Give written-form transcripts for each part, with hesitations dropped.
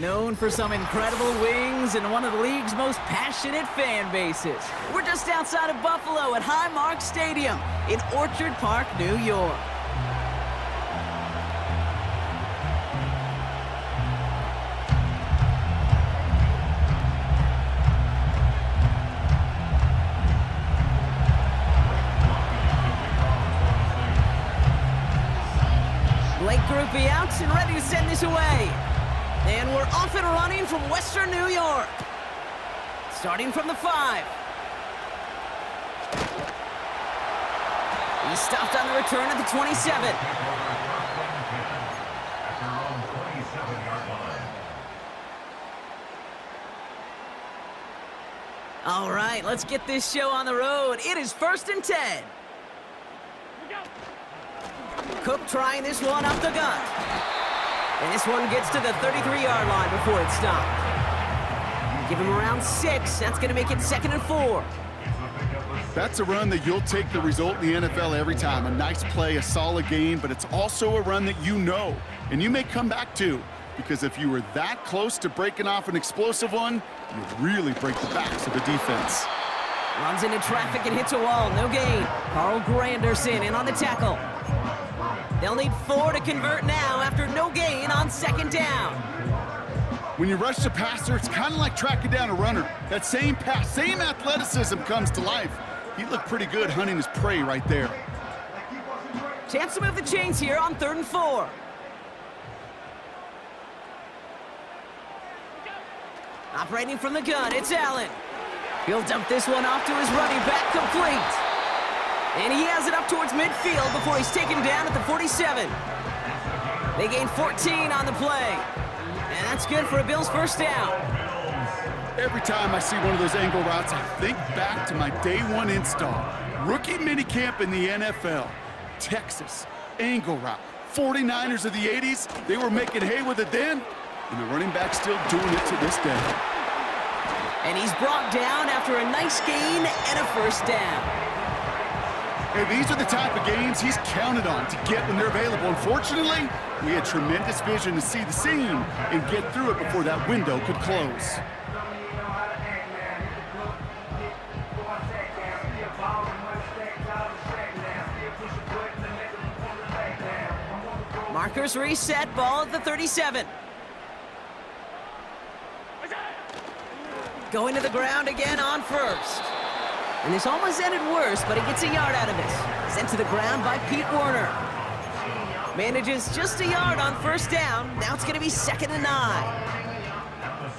Known for some incredible wings and one of the league's most passionate fan bases. We're just outside of Buffalo at Highmark Stadium in Orchard Park, New York. Blake Groupie out and ready to send this away. And we're off and running from Western New York. Starting from the 5. He stopped on the return at the 27. All right, let's get this show on the road. It is 1st and 10. Cook trying this one up the gut. And this one gets to the 33-yard line before it's stopped. Give him around 6. That's going to make it 2nd and 4. That's a run that you'll take the result in the NFL every time. A nice play, a solid game, but it's also a run that you know, and you may come back to. Because if you were that close to breaking off an explosive one, you'd really break the backs of the defense. Runs into traffic and hits a wall. No gain. Carl Granderson in on the tackle. They'll need 4 to convert now after no gain on 2nd down. When you rush the passer, it's kind of like tracking down a runner. That same pass, same athleticism comes to life. He looked pretty good hunting his prey right there. Chance to move the chains here on 3rd and 4. Operating from the gun, it's Allen. He'll dump this one off to his running back, complete. And he has it up towards midfield before he's taken down at the 47. They gain 14 on the play. And that's good for a Bills 1st down. Every time I see one of those angle routes, I think back to my day 1 install. Rookie minicamp in the NFL. Texas, angle route. 49ers of the 80s, they were making hay with it then, and the running back's still doing it to this day. And he's brought down after a nice gain and a 1st down. Hey, these are the type of games he's counted on to get when they're available. Unfortunately, we had tremendous vision to see the seam and get through it before that window could close. Markers reset, ball at the 37. Going to the ground again on 1st. And this almost ended worse, but he gets a yard out of this. Sent to the ground by Pete Werner. Manages just a yard on 1st down. Now it's going to be 2nd and 9.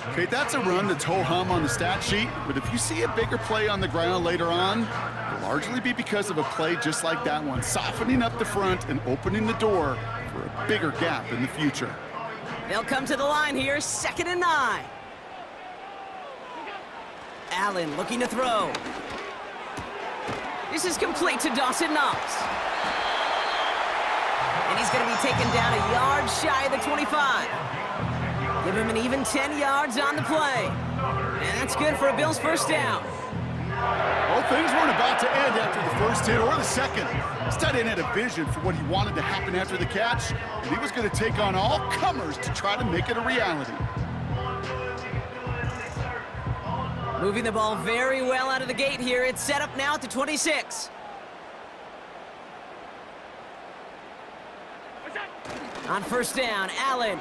Okay, that's a run that's ho-hum on the stat sheet, but if you see a bigger play on the ground later on, it'll largely be because of a play just like that one, softening up the front and opening the door for a bigger gap in the future. They'll come to the line here, 2nd and 9. Allen looking to throw. This is complete to Dawson Knox. And he's going to be taken down a yard shy of the 25. Give him an even 10 yards on the play. And that's good for a Bills first down. Well, things weren't about to end after the first hit or the second. This tight end had a vision for what he wanted to happen after the catch, and he was going to take on all comers to try to make it a reality. Moving the ball very well out of the gate here. It's set up now at the 26. On first down, Allen.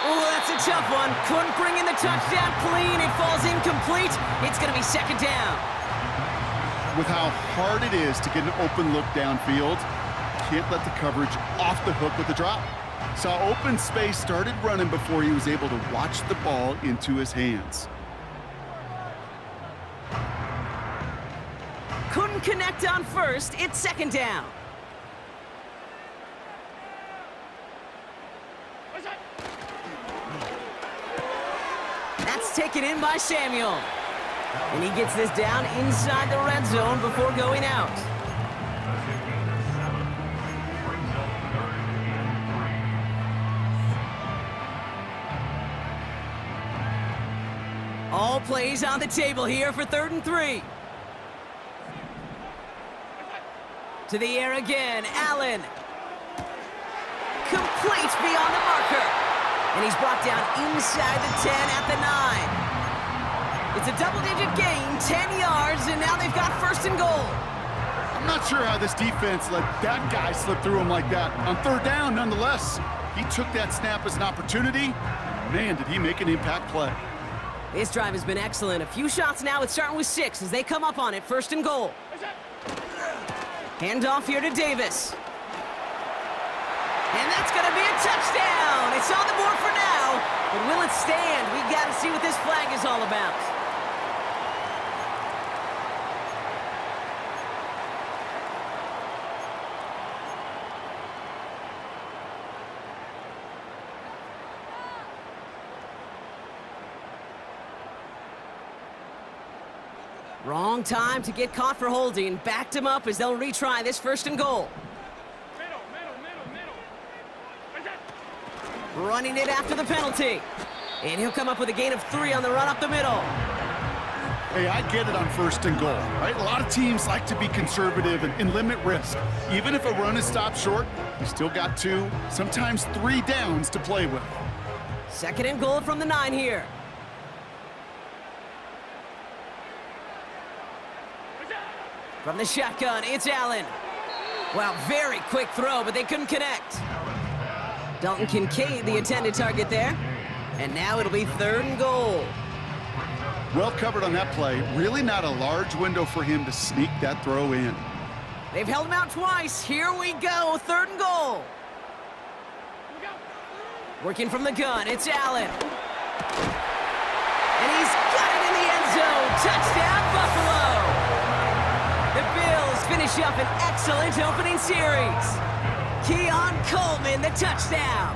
Oh, that's a tough one. Couldn't bring in the touchdown clean. It falls incomplete. It's going to be 2nd down. With how hard it is to get an open look downfield, can't let the coverage off the hook with the drop. Saw open space, started running before he was able to watch the ball into his hands. Couldn't connect on first. It's 2nd down. That's taken in by Samuel. And he gets this down inside the red zone before going out. All plays on the table here for 3rd and 3. To the air again, Allen. Complete beyond the marker. And he's brought down inside the 10 at the 9. It's a double-digit gain, 10 yards, and now they've got 1st and goal. I'm not sure how this defense let that guy slip through him like that. On 3rd down, nonetheless, he took that snap as an opportunity. Man, did he make an impact play. This drive has been excellent. A few shots now. It's starting with 6 as they come up on it. 1st and goal. Handoff here to Davis. And that's going to be a touchdown. It's on the board for now. But will it stand? We got to see what this flag is all about. Wrong time to get caught for holding. Backed him up as they'll retry this 1st and goal. Running it after the penalty. And he'll come up with a gain of 3 on the run up the middle. Hey, I get it on 1st and goal, right? A lot of teams like to be conservative and limit risk. Even if a run is stopped short, you still got 2, sometimes 3 downs to play with. 2nd and goal from the 9 here. From the shotgun, it's Allen. Wow, very quick throw, but they couldn't connect. Dalton Kincaid, the intended target there. And now it'll be 3rd and goal. Well covered on that play. Really not a large window for him to sneak that throw in. They've held him out twice. Here we go, 3rd and goal. Working from the gun, it's Allen. And he's got it in the end zone. Touchdown, Buffalo. The Bills finish up an excellent opening series. Keon Coleman, the touchdown.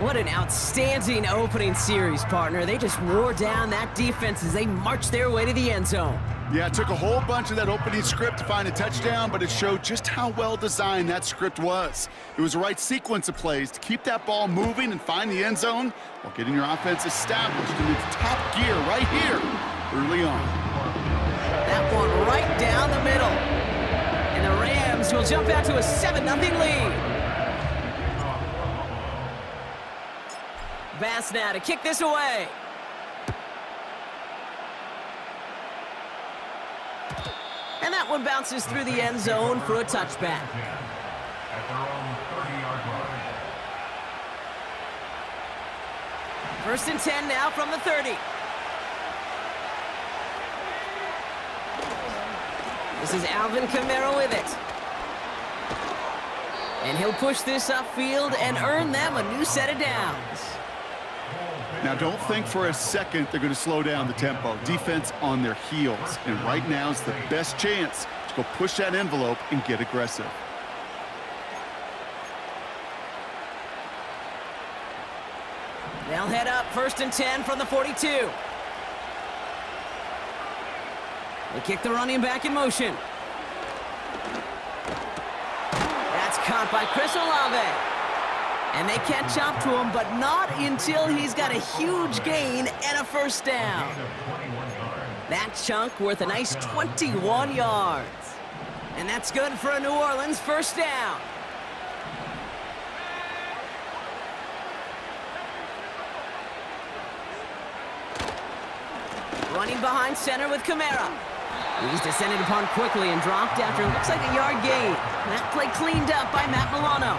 What an outstanding opening series, partner. They just wore down that defense as they marched their way to the end zone. Yeah, it took a whole bunch of that opening script to find a touchdown, but it showed just how well designed that script was. It was the right sequence of plays to keep that ball moving and find the end zone while getting your offense established in its top gear right here early on. That one right down the middle. And the Rams will jump out to a 7-0 lead. Bass now to kick this away. And that one bounces through the end zone for a touchback. At their own 30-yard line. 1st and 10 now from the 30. This is Alvin Kamara with it. And he'll push this upfield and earn them a new set of downs. Now, don't think for a second they're going to slow down the tempo. Defense on their heels. And right now is the best chance to go push that envelope and get aggressive. They'll head up 1st and 10 from the 42. They kick the running back in motion. That's caught by Chris Olave. And they catch up to him, but not until he's got a huge gain and a first down. That chunk worth a nice 21 yards. And that's good for a New Orleans first down. Running behind center with Kamara. He's descended upon quickly and dropped after looks like a yard gain. That play cleaned up by Matt Milano.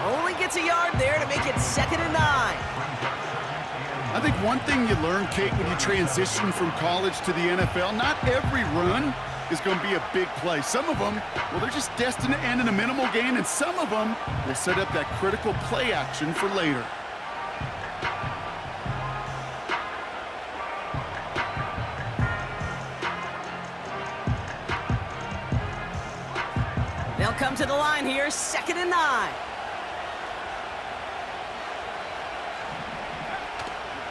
Only gets a yard there to make it 2nd and 9. I think one thing you learn, Kate, when you transition from college to the NFL, not every run is going to be a big play. Some of them, well, they're just destined to end in a minimal gain, and some of them will set up that critical play action for later. They'll come to the line here, 2nd and 9.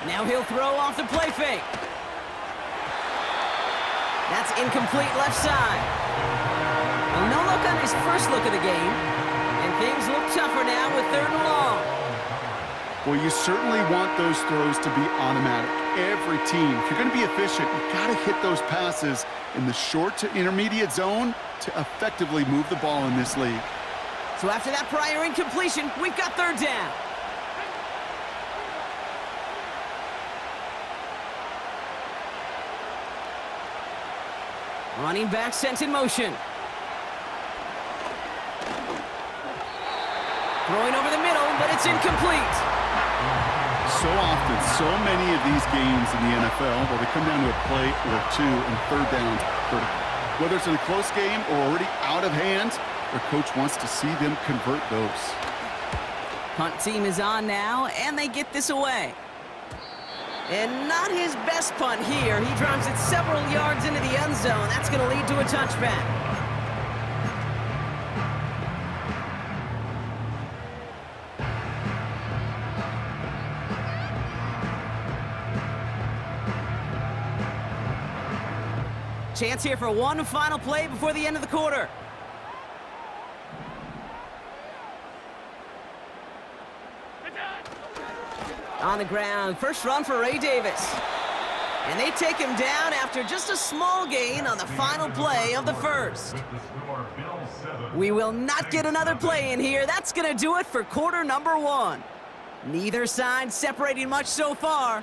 Now he'll throw off the play fake. That's incomplete left side. Well, no look on his first look of the game. And things look tougher now with 3rd and long. Well, you certainly want those throws to be automatic. Every team, if you're going to be efficient, you've got to hit those passes in the short to intermediate zone to effectively move the ball in this league. So after that prior incompletion, we've got 3rd down. Running back sent in motion. Throwing over the middle, but it's incomplete. So often, so many of these games in the NFL, where they come down to a play or two and 3rd downs critical. Whether it's in a close game or already out of hand, their coach wants to see them convert those. Punt team is on now, and they get this away. And not his best punt here. He drives it several yards into the end zone. That's going to lead to a touchback. Chance here for one final play before the end of the quarter. On the ground, first run for Ray Davis. And they take him down after just a small gain on the final play of the first. We will not get another play in here. That's going to do it for quarter number 1. Neither side separating much so far.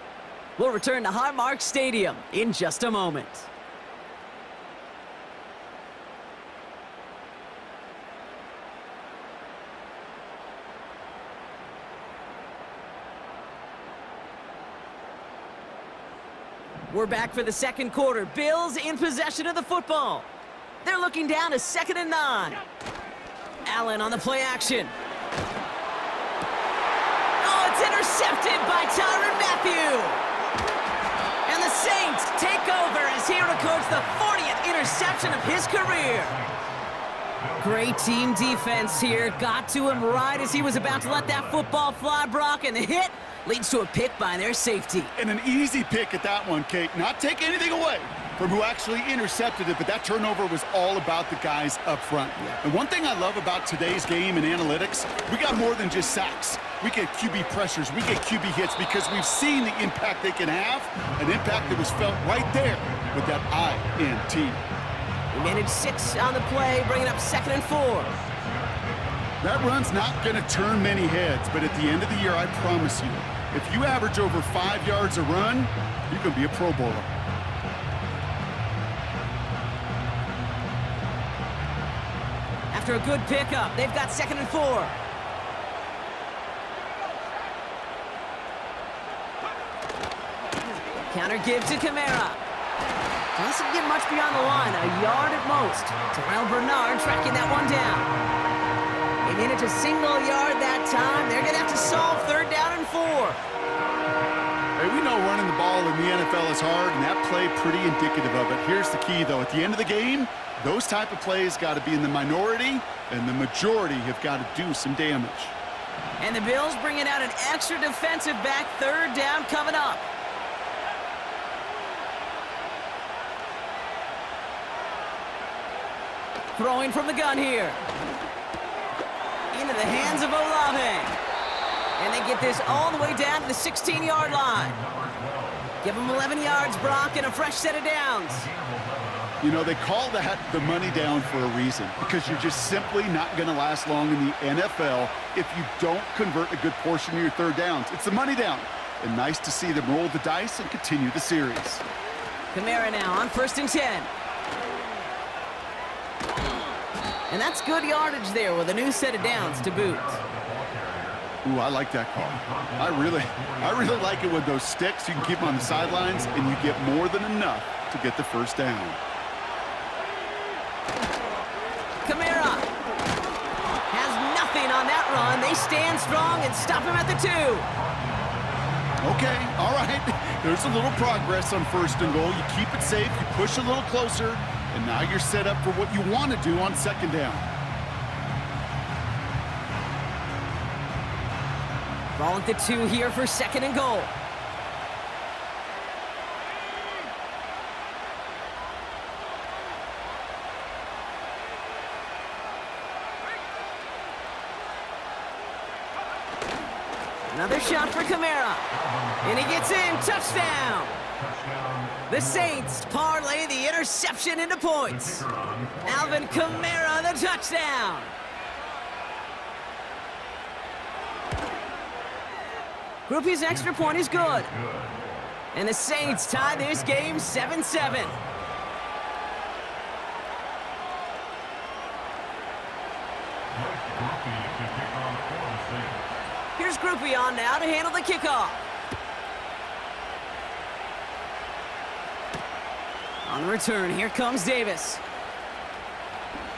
We'll return to Highmark Stadium in just a moment. We're back for the second quarter. Bills in possession of the football. They're looking down to 2nd and 9. Allen on the play action. Oh, it's intercepted by Tyrann Mathieu. And the Saints take over as he records the 40th interception of his career. Great team defense here. Got to him right as he was about to let that football fly, Brock, and the hit leads to a pick by their safety. And an easy pick at that one, Kate. Not take anything away from who actually intercepted it, but that turnover was all about the guys up front. Yeah. And one thing I love about today's game and analytics, we got more than just sacks. We get QB pressures, we get QB hits because we've seen the impact they can have, an impact that was felt right there with that INT. We managed 6 on the play, bringing up 2nd and 4. That run's not going to turn many heads, but at the end of the year, I promise you, if you average over 5 yards a run, you're going to be a Pro Bowler. After a good pickup, they've got 2nd and 4. Counter give to Kamara. Doesn't get much beyond the line, a yard at most. Terrell Bernard tracking that one down. a single yard that time. They're going to have to solve 3rd down and 4. Hey, we know running the ball in the NFL is hard, and that play pretty indicative of it. Here's the key, though. At the end of the game, those type of plays got to be in the minority, and the majority have got to do some damage. And the Bills bringing out an extra defensive back. 3rd down coming up. Throwing from the gun here. Into the hands of Olave. And they get this all the way down to the 16-yard line. Give them 11 yards, Brock, and a fresh set of downs. You know, they call that the money down for a reason, because you're just simply not going to last long in the NFL if you don't convert a good portion of your 3rd downs. It's the money down. And nice to see them roll the dice and continue the series. Kamara now on 1st and 10. And that's good yardage there with a new set of downs to boot. Ooh, I like that call. I really like it with those sticks. You can keep them on the sidelines, and you get more than enough to get the 1st down. Kamara has nothing on that run. They stand strong and stop him at the 2. Okay, all right. There's a little progress on 1st and goal. You keep it safe, you push a little closer, and now you're set up for what you want to do on 2nd down. Ball at the 2 here for 2nd and goal. Another shot for Kamara. And he gets in. Touchdown. The Saints parlay the interception into points. Alvin Kamara, the touchdown. Groupie's extra point is good. And the Saints tie this game 7-7. Here's Groupie on now to handle the kickoff. On the return, here comes Davis.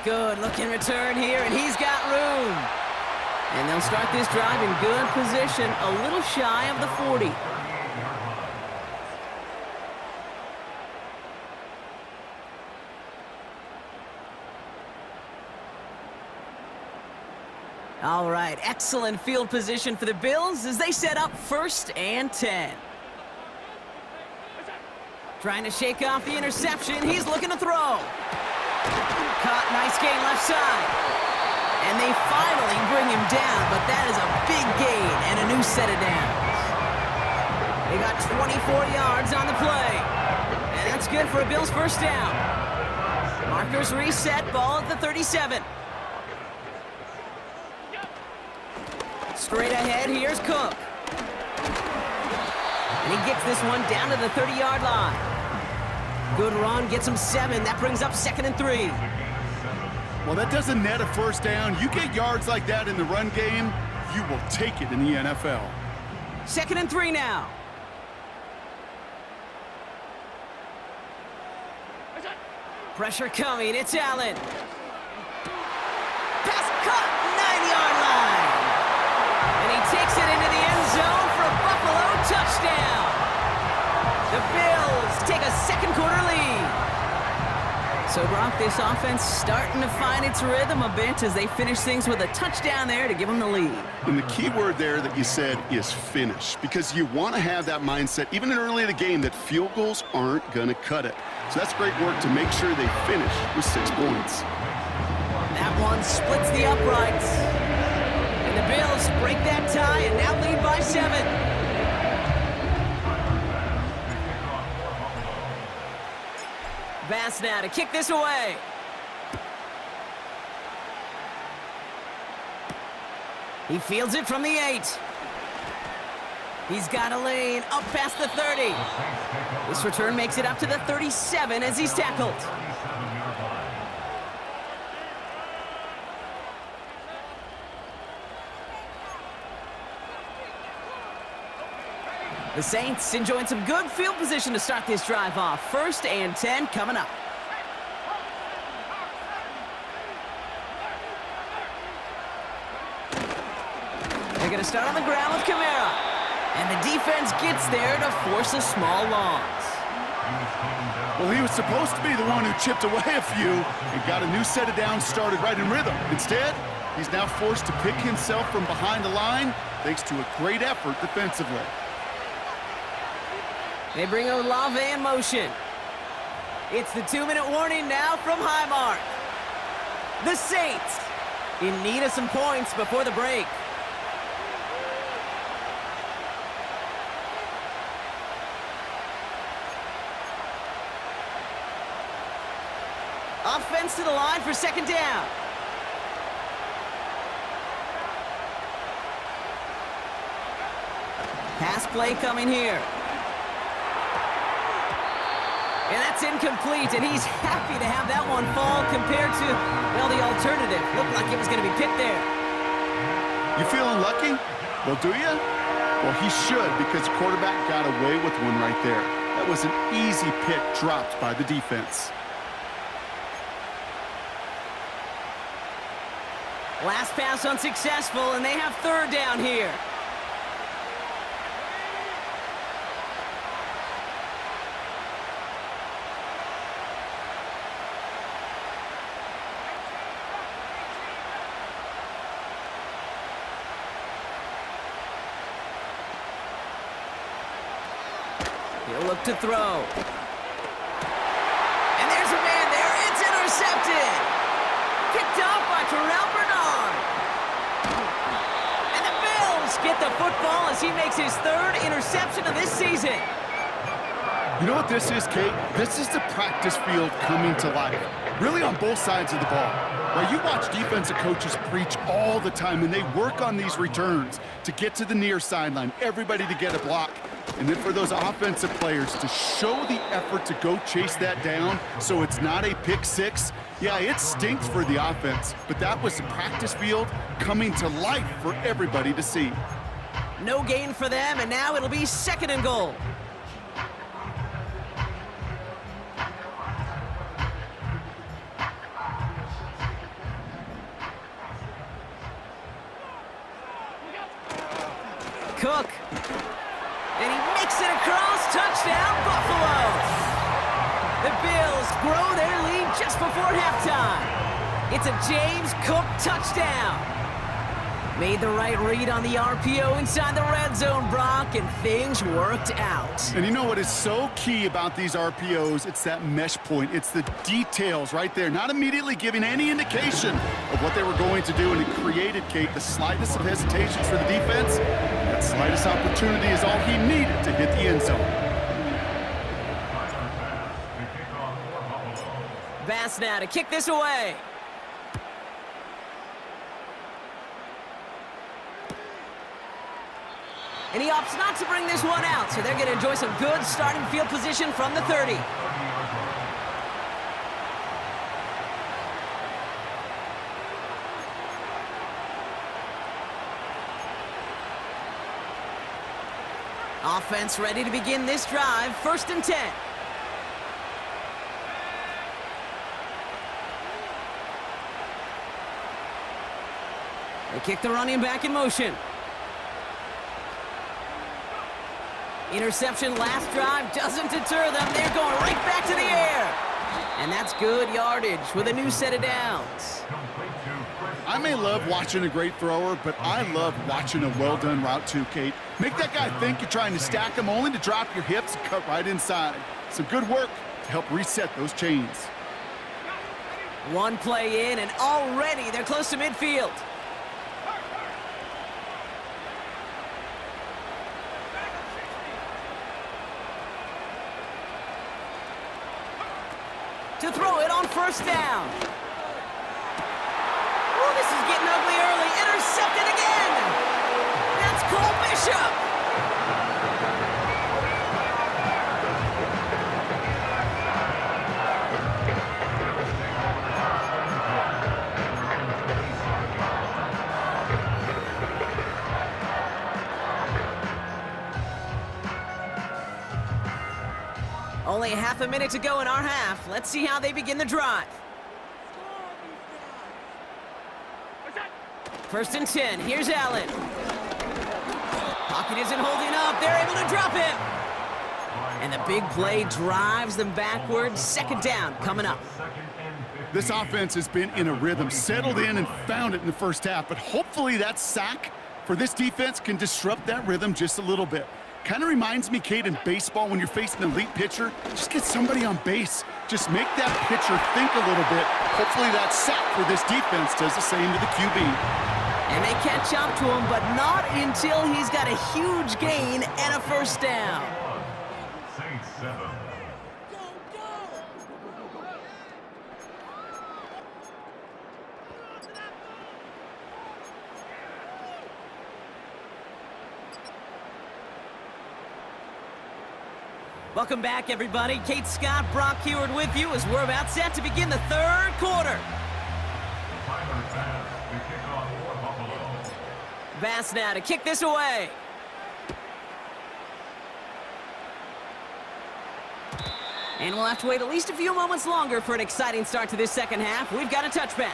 Good looking return here, and he's got room. And they'll start this drive in good position, a little shy of the 40. All right, excellent field position for the Bills as they set up 1st and 10. Trying to shake off the interception. He's looking to throw. Caught, nice gain left side. And they finally bring him down, but that is a big gain and a new set of downs. They got 24 yards on the play. And that's good for a Bills 1st down. Markers reset, ball at the 37. Straight ahead, here's Cook. And he gets this one down to the 30-yard line. Good run, gets him 7. That brings up 2nd and 3. Well, that doesn't net a 1st down. You get yards like that in the run game, you will take it in the NFL. 2nd and 3 now. Pressure coming, it's Allen. Pass caught, 9-yard line. And he takes it into the end zone for a Buffalo touchdown. The Bills take a 2nd quarter lead. So, Brock, this offense starting to find its rhythm a bit as they finish things with a touchdown there to give them the lead. And the key word there that you said is finish, because you want to have that mindset, even early in the game, that field goals aren't going to cut it. So that's great work to make sure they finish with 6 points. That one splits the uprights. And the Bills break that tie and now lead by 7. Bass now to kick this away. He fields it from the 8. He's got a lane up past the 30. This return makes it up to the 37 as he's tackled. The Saints enjoying some good field position to start this drive off. 1st and 10 coming up. They're going to start on the ground with Kamara. And the defense gets there to force a small loss. Well, he was supposed to be the one who chipped away a few and got a new set of downs started right in rhythm. Instead, he's now forced to pick himself from behind the line thanks to a great effort defensively. They bring Olave in motion. It's the 2-minute warning now from Highmark. The Saints in need of some points before the break. Offense to the line for second down. Pass play coming here. And that's incomplete, and he's happy to have that one fall compared to, well, the alternative. Looked like it was going to be picked there. You feeling lucky? Well, do you? Well, he should, because the quarterback got away with one right there. That was an easy pick dropped by the defense. Last pass unsuccessful, and they have third down here. He'll look to throw. And there's a man there. It's intercepted. Picked off by Terrell Bernard. And the Bills get the football as he makes his third interception of this season. You know what this is, Kate? This is the practice field coming to life. Really on both sides of the ball. Now, you watch defensive coaches preach all the time, and they work on these returns to get to the near sideline, everybody to get a block. And then for those offensive players to show the effort to go chase that down so it's not a pick six, yeah, it stinks for the offense, but that was the practice field coming to life for everybody to see. No gain for them, and now it'll be second and goal. Cook. And he makes it across. Touchdown, Buffalo. The Bills grow their lead just before halftime. It's a James Cook touchdown. Made the right read on the RPO inside the red zone, Brock, and things worked out. And you know what is so key about these RPOs? It's that mesh point. It's the details right there, not immediately giving any indication of what they were going to do, and it created, Kate, the slightest of hesitations for the defense. That slightest opportunity is all he needed to hit the end zone. Bass now to kick this away. And he opts not to bring this one out, so they're going to enjoy some good starting field position from the 30. Offense ready to begin this drive, 1st and 10. They kick the running back in motion. Interception last drive doesn't deter them. They're going right back to the air. And that's good yardage with a new set of downs. I may love watching a great thrower, but I love watching a well-done route too, Kate. Make that guy think you're trying to stack him only to drop your hips and cut right inside. Some good work to help reset those chains. One play in, and already they're close to midfield. To throw it on 1st down. Oh, this is getting ugly early. Intercepted again. That's Cole Bishop. Only half a minute to go in our half. Let's see how they begin the drive. 1st and 10. Here's Allen. Pocket isn't holding up. They're able to drop him. And the big play drives them backwards. Second down coming up. This offense has been in a rhythm, settled in and found it in the first half, but hopefully that sack for this defense can disrupt that rhythm just a little bit. Kind of reminds me, Kate, in baseball when you're facing an elite pitcher, just get somebody on base. Just make that pitcher think a little bit. Hopefully that sack for this defense does the same to the QB. And they catch up to him, but not until he's got a huge gain and a first down. Saints 7. Welcome back, everybody. Kate Scott, Brock Heward with you as we're about set to begin the third quarter. Tyler Bass to kick off for Buffalo. Bass now to kick this away. And we'll have to wait at least a few moments longer for an exciting start to this second half. We've got a touchback.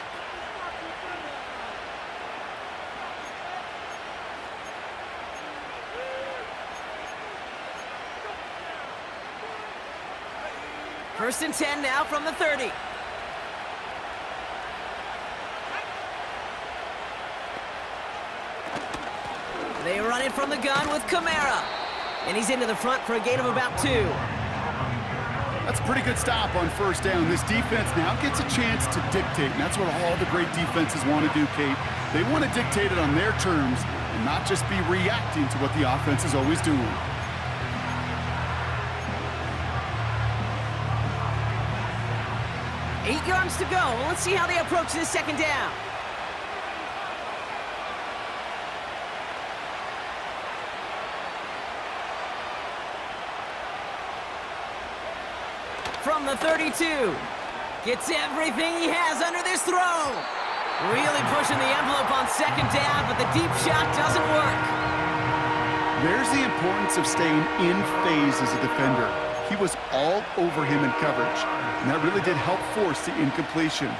First and 10 now from the 30. They run it from the gun with Kamara. And he's into the front for a gain of about 2. That's a pretty good stop on first down. This defense now gets a chance to dictate, and that's what all the great defenses want to do, Kate. They want to dictate it on their terms and not just be reacting to what the offense is always doing. Eight yards to go. Let's see how they approach this second down. From the 32. Gets everything he has under this throw. Really pushing the envelope on second down, but the deep shot doesn't work. There's the importance of staying in phase as a defender. He was all over him in coverage, and that really did help force the incompletion.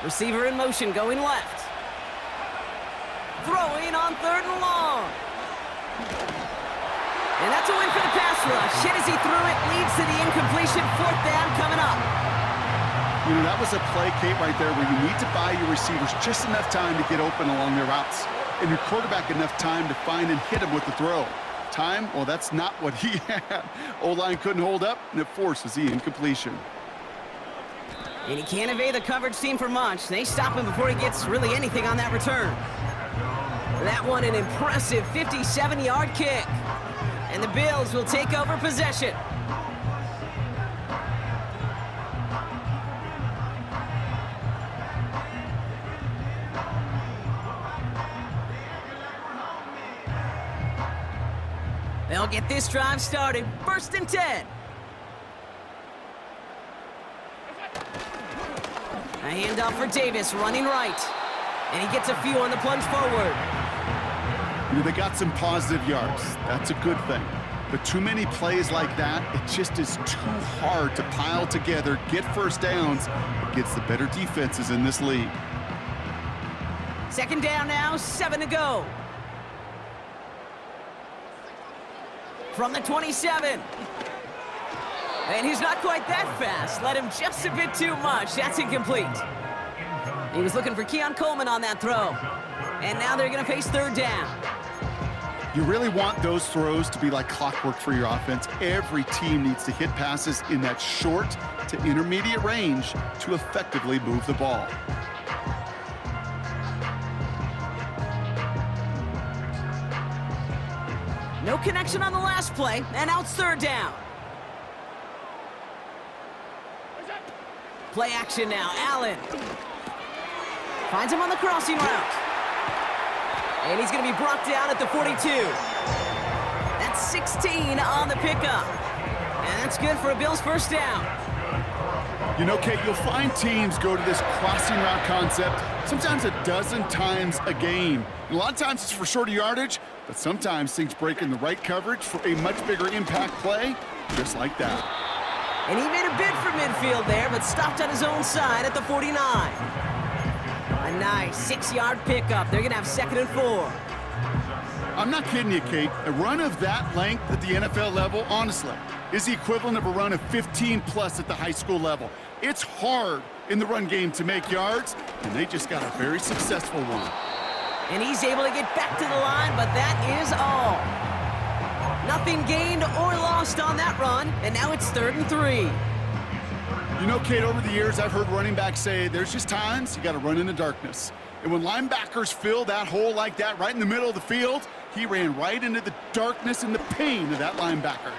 Receiver in motion, going left. Throwing on third and long. And that's a win for the pass rush. Hit as he threw it, leads to the incompletion. Fourth down coming up. You know, that was a play, Kate, right there where you need to buy your receivers just enough time to get open along their routes, and your quarterback enough time to find and hit him with the throw. Time? Well, that's not what he had. O-line couldn't hold up, and it forces the incompletion. And he can't evade the coverage team for much. They stop him before he gets really anything on that return. That one an impressive 57-yard kick. And the Bills will take over possession. They'll get this drive started. First and 10. A handoff for Davis, running right. And he gets a few on the plunge forward. You know, they got some positive yards. That's a good thing. But too many plays like that, it just is too hard to pile together, get first downs against the better defenses in this league. Second down now, 7 to go. From the 27. And he's not quite that fast. Let him just a bit too much. That's incomplete. He was looking for Keon Coleman on that throw. And now they're going to face third down. You really want those throws to be like clockwork for your offense. Every team needs to hit passes in that short to intermediate range to effectively move the ball. No connection on the last play, and now it's third down. Play action now, Allen. Finds him on the crossing route. And he's going to be brought down at the 42. That's 16 on the pickup. And that's good for a Bills first down. You know, Kate, you'll find teams go to this crossing route concept sometimes a dozen times a game. And a lot of times it's for shorter yardage, but sometimes things break in the right coverage for a much bigger impact play, just like that. And he made a bid for midfield there, but stopped on his own side at the 49. A nice 6-yard pickup. They're going to have 2nd and 4. I'm not kidding you, Kate. A run of that length at the NFL level, honestly, is the equivalent of a run of 15+ at the high school level. It's hard in the run game to make yards, and they just got a very successful one. And he's able to get back to the line, but that is all. Nothing gained or lost on that run, and now it's 3rd and 3. You know, Kate, over the years, I've heard running backs say there's just times you got to run in the darkness. And when linebackers fill that hole like that right in the middle of the field, he ran right into the darkness and the pain of that linebacker.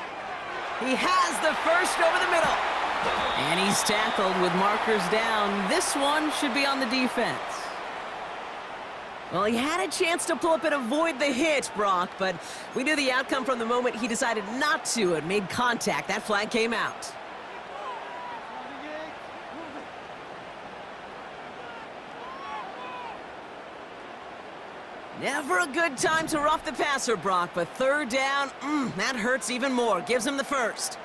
He has the first over the middle. And he's tackled with markers down. This one should be on the defense. Well, he had a chance to pull up and avoid the hit, Brock, but we knew the outcome from the moment he decided not to and made contact. That flag came out. Never a good time to rough the passer, Brock, but 3rd down, that hurts even more. Gives him the first.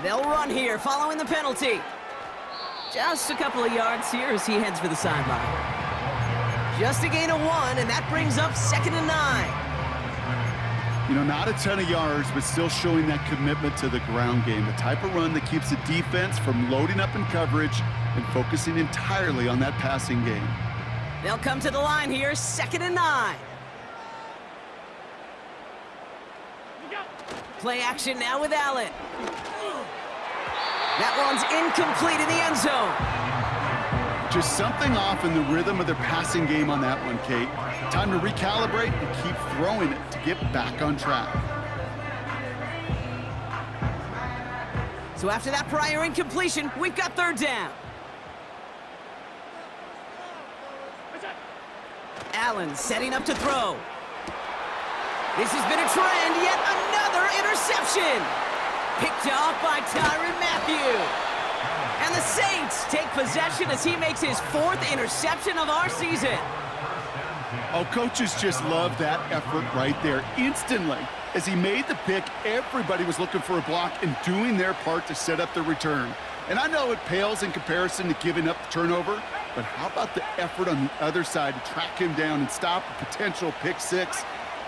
They'll run here, following the penalty. Just a couple of yards here as he heads for the sideline. Just a gain of 1, and that brings up 2nd and 9. You know, not a ton of yards, but still showing that commitment to the ground game. The type of run that keeps the defense from loading up in coverage and focusing entirely on that passing game. They'll come to the line here, 2nd and 9. Play action now with Allen. That one's incomplete in the end zone. Just something off in the rhythm of their passing game on that one, Kate. Time to recalibrate and keep throwing it to get back on track. So after that prior incompletion, we've got 3rd down. Allen setting up to throw. This has been a trend, yet another interception. Picked off by Tyrann Mathieu. And the Saints take possession as he makes his 4th interception of our season. Oh, coaches just love that effort right there. Instantly, as he made the pick, everybody was looking for a block and doing their part to set up the return. And I know it pales in comparison to giving up the turnover, but how about the effort on the other side to track him down and stop a potential pick 6?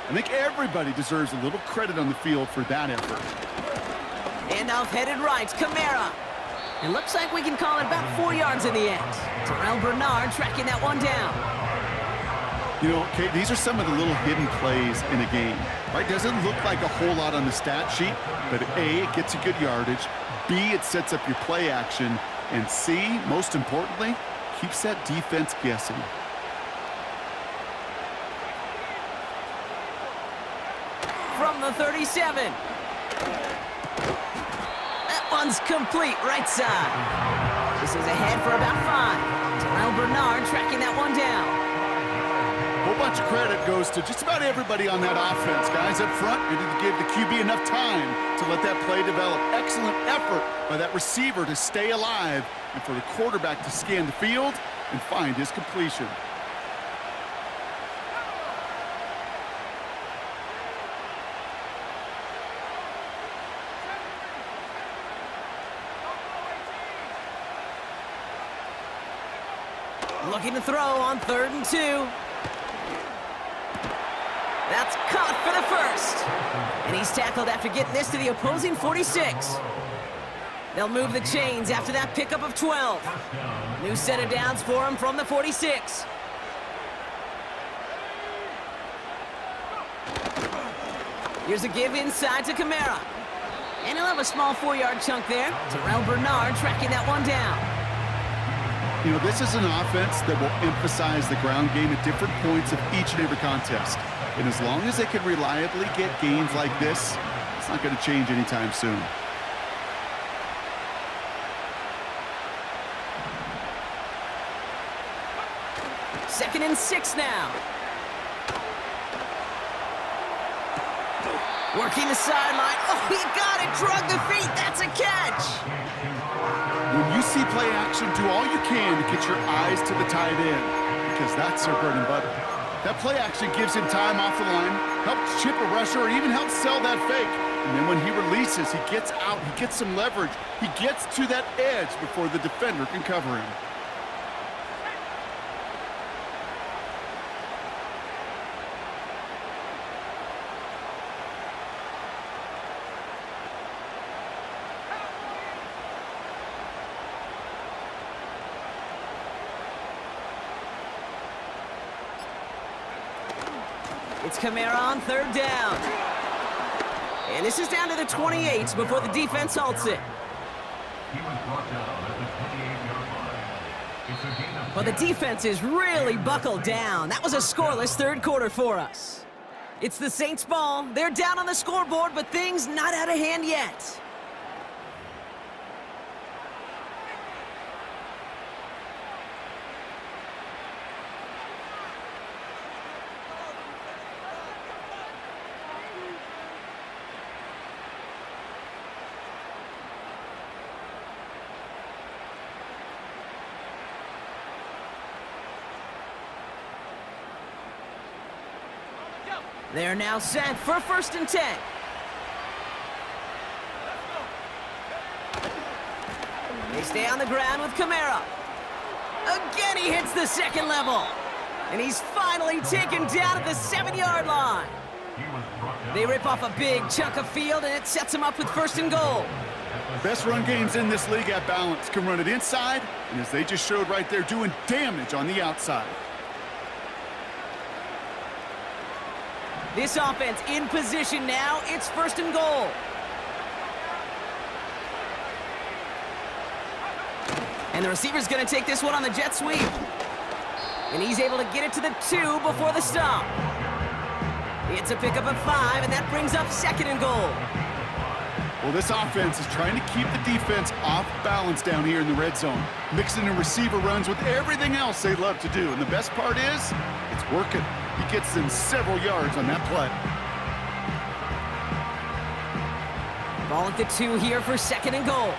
I think everybody deserves a little credit on the field for that effort. Handoff headed right, Kamara. It looks like we can call it about 4 yards in the end. Terrell Bernard tracking that one down. You know, Kate, these are some of the little hidden plays in a game, right? Doesn't look like a whole lot on the stat sheet, but A, it gets you good yardage, B, it sets up your play action, and C, most importantly, keeps that defense guessing. From the 37. That one's complete, right side. This is ahead for about 5. Terrell Bernard tracking that one down. A whole bunch of credit goes to just about everybody on that offense. Guys up front needed to give the QB enough time to let that play develop. Excellent effort by that receiver to stay alive and for the quarterback to scan the field and find his completion. Looking to throw on 3rd and 2. That's caught for the first. And he's tackled after getting this to the opposing 46. They'll move the chains after that pickup of 12. New set of downs for him from the 46. Here's a give inside to Kamara. And he'll have a small 4-yard chunk there. Terrell Bernard tracking that one down. You know, this is an offense that will emphasize the ground game at different points of each and every contest. And as long as they can reliably get gains like this, it's not going to change anytime soon. Second and 6 now. Working the sideline. Oh, he got it. Drug the feet. That's a catch. When you see play action, do all you can to get your eyes to the tight end, because that's their bread and butter. That play action gives him time off the line, helps chip a rusher, or even helps sell that fake. And then when he releases, he gets out, he gets some leverage. He gets to that edge before the defender can cover him. It's Kamara on third down. And this is down to the 28 before the defense halts it. He was brought down at the 28-yard line. It's a gain of Well, the defense is really buckled down. That was a scoreless third quarter for us. It's the Saints' ball. They're down on the scoreboard, but things not out of hand yet. They're now set for 1st and 10. They stay on the ground with Kamara. Again, he hits the second level. And he's finally taken down at the 7-yard line. They rip off a big chunk of field, and it sets him up with 1st and goal. Best run games in this league at balance can run it inside, and as they just showed right there, doing damage on the outside. This offense in position now. It's 1st and goal. And the receiver's going to take this one on the jet sweep. And he's able to get it to the 2 before the stop. It's a pickup of 5, and that brings up 2nd and goal. Well, this offense is trying to keep the defense off balance down here in the red zone, mixing in receiver runs with everything else they love to do. And the best part is, it's working. He gets them several yards on that play. Ball at the 2 here for 2nd and goal.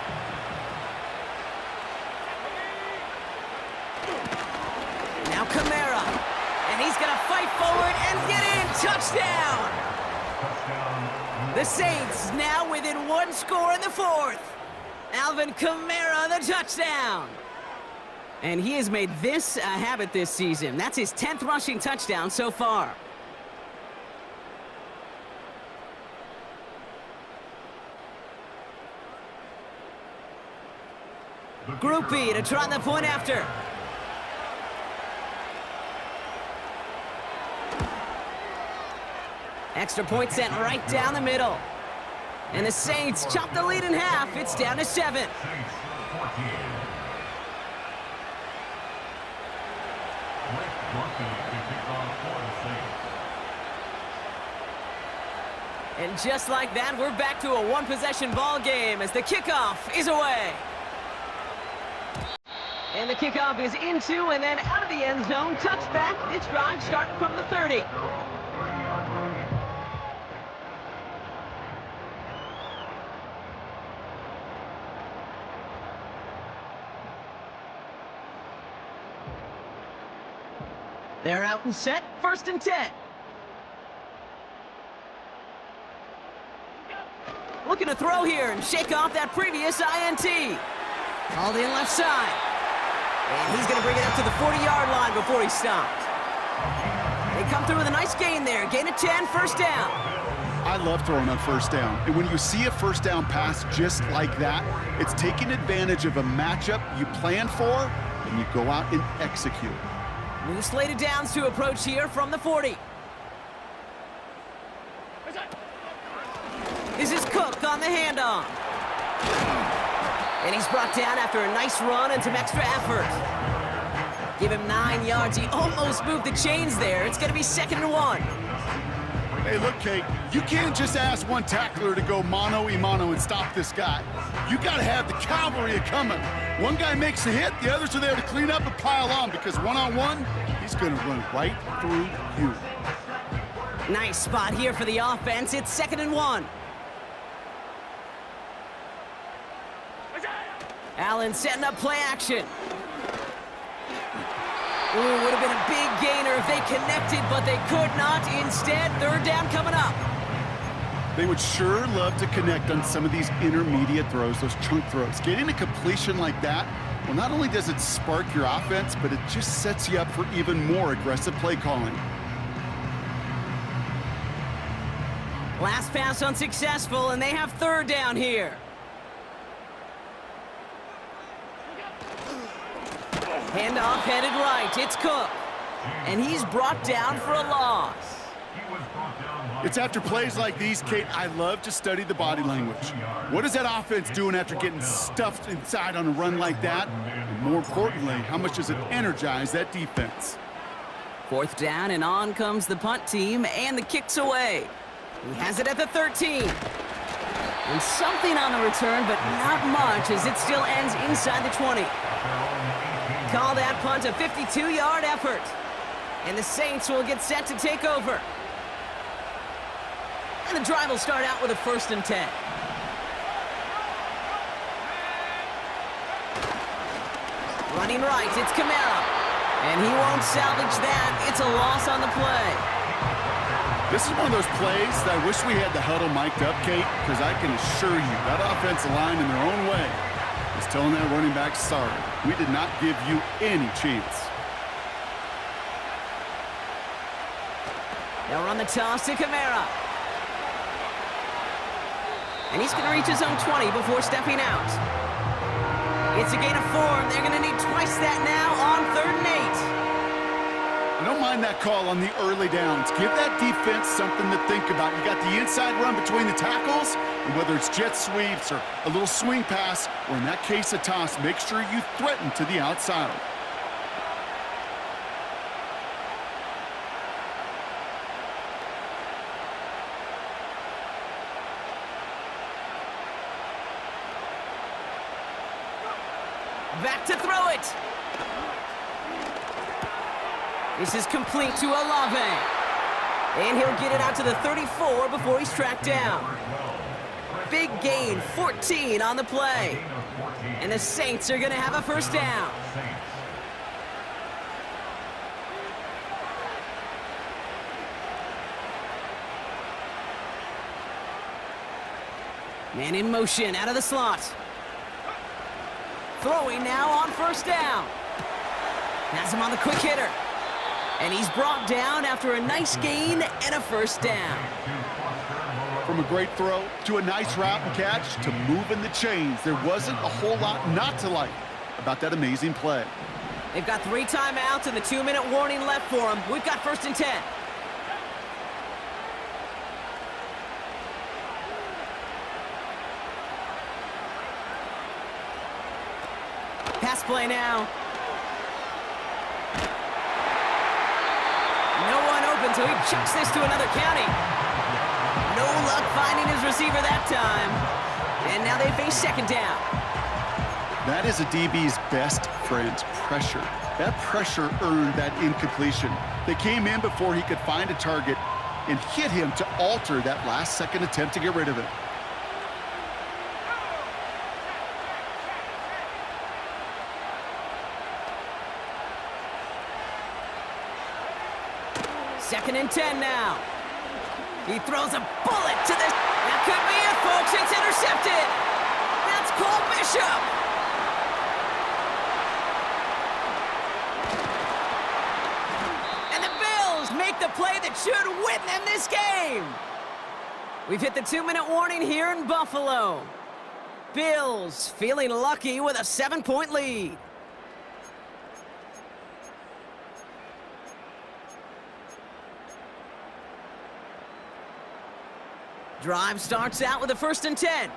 Now Kamara. And he's going to fight forward and get in. Touchdown! The Saints now within 1 score in the 4th. Alvin Kamara, the touchdown. And he has made this a habit this season. That's his 10th rushing touchdown so far. Group B to try the point after. Extra point sent right down the middle. And the Saints chop the lead in half. It's down to 7. And just like that, we're back to a 1-possession ball game as the kickoff is away. And the kickoff is into and then out of the end zone. Touchback. This drive starting from the 30. They're out and set. 1st and 10. Looking to throw here and shake off that previous INT. Called in left side. And he's going to bring it up to the 40-yard line before he stopped. They come through with a nice gain there. Gain of 10, 1st down. I love throwing on 1st down. And when you see a 1st down pass just like that, it's taking advantage of a matchup you plan for, and you go out and execute. New slated downs to approach here from the 40. This is Cook on the handoff. And he's brought down after a nice run and some extra effort. Give him 9 yards. He almost moved the chains there. It's going to be 2nd and 1. Hey, look, Kate, you can't just ask one tackler to go mano-a-mano and stop this guy. You got to have the cavalry coming. One guy makes a hit, the others are there to clean up and pile on because one-on-one, he's going to run right through you. Nice spot here for the offense. It's 2nd and 1. Allen setting up play action. Ooh, would have been a big gainer if they connected, but they could not. Instead, third down coming up. They would sure love to connect on some of these intermediate throws, those chunk throws. Getting a completion like that, well, not only does it spark your offense, but it just sets you up for even more aggressive play calling. Last pass unsuccessful, and they have third down here. Handoff headed right. It's Cook. And he's brought down for a loss. It's after plays like these, Kate, I love to study the body language. What is that offense doing after getting stuffed inside on a run like that? And more importantly, how much does it energize that defense? Fourth down, and on comes the punt team, and the kick's away. He has it at the 13. And something on the return, but not much, as it still ends inside the 20. Call that punt a 52-yard effort. And the Saints will get set to take over. And the drive will start out with a 1st and 10. Running right, it's Kamara. And he won't salvage that. It's a loss on the play. This is one of those plays that I wish we had the huddle mic'd up, Kate, because I can assure you that offensive line in their own way is telling that running back, sorry, we did not give you any chance. They'll run the toss to Kamara. And he's going to reach his own 20 before stepping out. It's a gain of 4, and they're going to need twice that now on 3rd and 8. I don't mind that call on the early downs. Give that defense something to think about. You got the inside run between the tackles, and whether it's jet sweeps or a little swing pass, or in that case a toss, make sure you threaten to the outside. Back to throw it. This is complete to Olave. And he'll get it out to the 34 before he's tracked down. Big gain, 14 on the play. And the Saints are going to have a 1st down. Man in motion out of the slot. Throwing now on 1st down. Has him on the quick hitter. And he's brought down after a nice gain and a 1st down. From a great throw to a nice route and catch to moving the chains, there wasn't a whole lot not to like about that amazing play. They've got 3 timeouts and the 2-minute warning left for them. We've got 1st and 10. Pass play now. No one open, so he chucks this to another county. No luck finding his receiver that time. And now they face 2nd down. That is a DB's best friend, pressure. That pressure earned that incompletion. They came in before he could find a target and hit him to alter that last-second attempt to get rid of it. Second and 10 now. He throws a bullet to this. That could be it, folks. It's intercepted. That's Cole Bishop. And the Bills make the play that should win them this game. We've hit the 2-minute warning here in Buffalo. Bills feeling lucky with a 7-point lead. Drive starts out with a 1st and 10.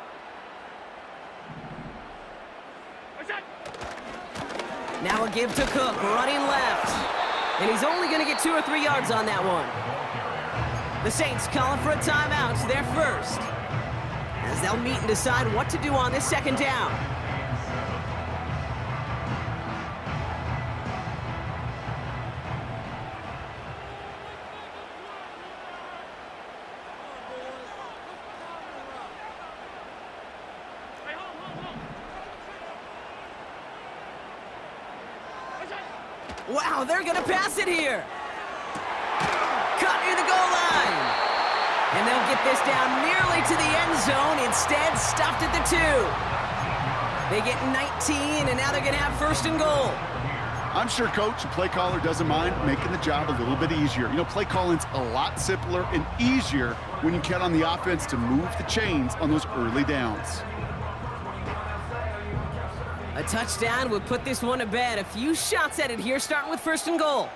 Now a give to Cook, running left. And he's only going to get 2 or 3 yards on that one. The Saints calling for a timeout, their first, as they'll meet and decide what to do on this 2nd down. Wow, they're going to pass it here. get this down nearly to the end zone. Instead, stuffed at the 2. They get 19, and now they're going to have first and goal. I'm sure coach and play caller doesn't mind making the job a little bit easier. You know, play calling's a lot simpler and easier when you count on the offense to move the chains on those early downs. A touchdown would put this one to bed. A few shots at it here, starting with first and goal.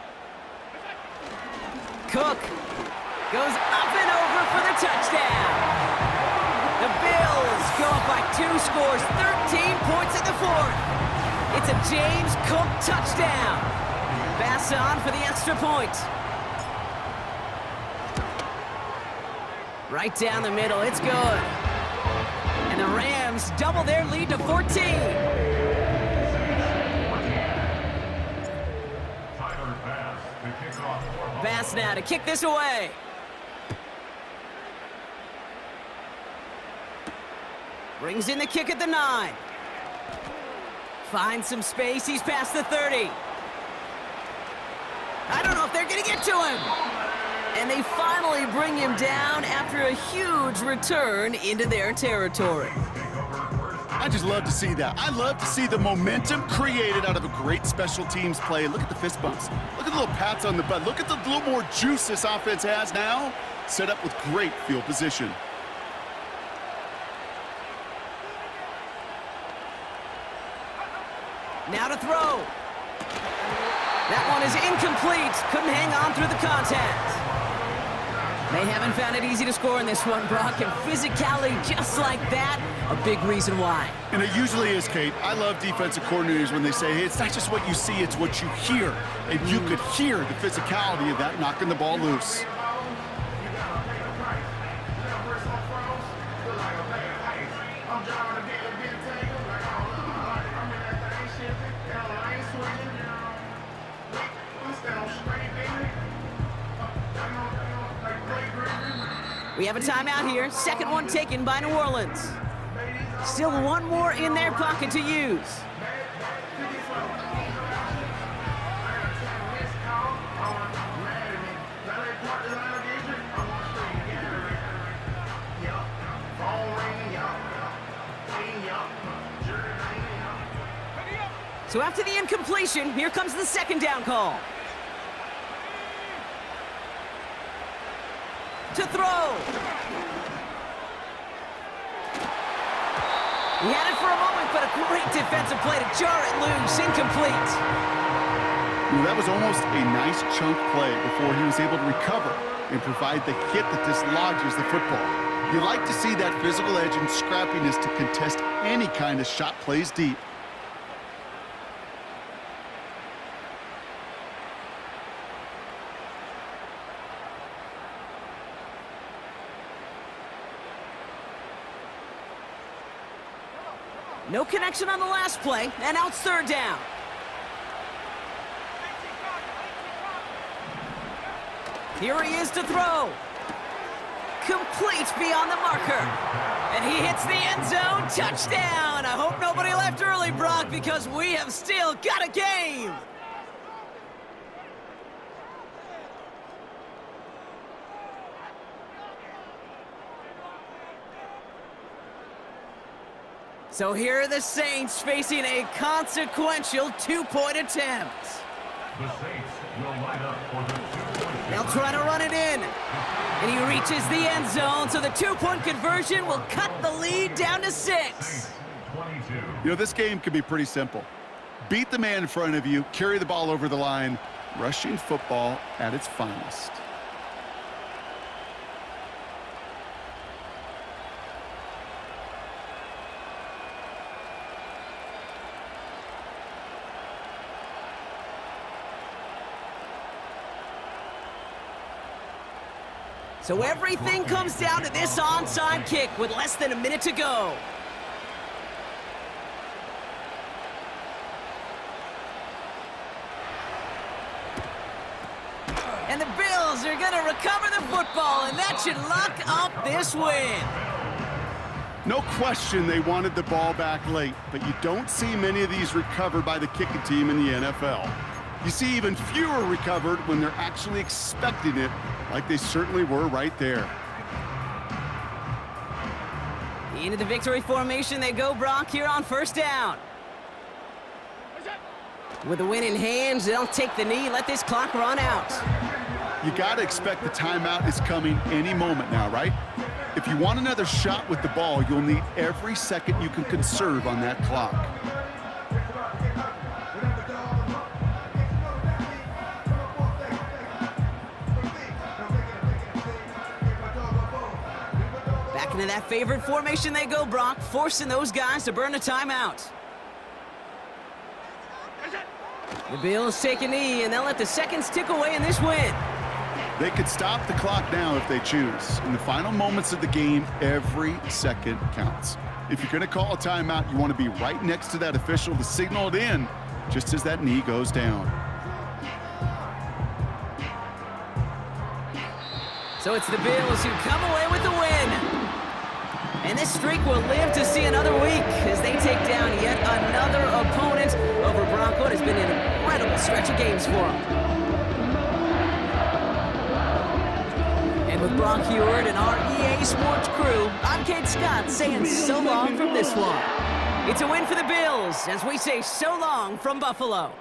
Cook goes up and over for the touchdown. The Bills go up by 2 scores, 13 points in the 4th. It's a James Cook touchdown. Pass on for the extra point. Right down the middle, it's good. And the Rams double their lead to 14. Pass now to kick this away. Brings in the kick at the 9. Finds some space, he's past the 30. I don't know if they're gonna get to him. And they finally bring him down after a huge return into their territory. I just love to see that. I love to see the momentum created out of a great special teams play. Look at the fist bumps. Look at the little pats on the butt. Look at the little more juice this offense has now. Set up with great field position. Now to throw. That one is incomplete. Couldn't hang on through the contact. They haven't found it easy to score in this one, Brock, and physicality just like that, a big reason why. And it usually is, Kate. I love defensive coordinators when they say, hey, it's not just what you see, it's what you hear. And you could hear the physicality of that knocking the ball loose. We have a timeout here. Second one taken by New Orleans. Still one more in their pocket to use. So after the incompletion, here comes the second down call. To throw. He had it for a moment, but a great defensive play to jar it loose. Incomplete. Well, that was almost a nice chunk play before he was able to recover and provide the hit that dislodges the football. You like to see that physical edge and scrappiness to contest any kind of shot plays deep. No connection on the last play, and now it's third down. Here he is to throw. Complete beyond the marker. And he hits the end zone. Touchdown! I hope nobody left early, Brock, because we have still got a game. So here are the Saints facing a consequential two-point attempt. The Saints will line up for the two-point. They'll try to run it in. And he reaches the end zone, so the two-point conversion will cut the lead down to 6. 22. You know, this game can be pretty simple. Beat the man in front of you, carry the ball over the line, rushing football at its finest. So everything comes down to this onside kick with less than a minute to go. And the Bills are going to recover the football, and that should lock up this win. No question they wanted the ball back late, but you don't see many of these recovered by the kicking team in the NFL. You see even fewer recovered when they're actually expecting it, like they certainly were right there. Into the victory formation they go, Brock, here on first down. With the win in hand, they'll take the knee, let this clock run out. You got to expect the timeout is coming any moment now, right? If you want another shot with the ball, you'll need every second you can conserve on that clock. Back into that favorite formation they go, Brock, forcing those guys to burn a timeout. The Bills take a knee, and they'll let the seconds tick away in this win. They could stop the clock now if they choose. In the final moments of the game, every second counts. If you're going to call a timeout, you want to be right next to that official to signal it in just as that knee goes down. So it's the Bills who come away with the win. And this streak will live to see another week as they take down yet another opponent over Brock. What has been an incredible stretch of games for them. And with Brock Heward and our EA Sports crew, I'm Kate Scott saying so long from this one. It's a win for the Bills as we say so long from Buffalo.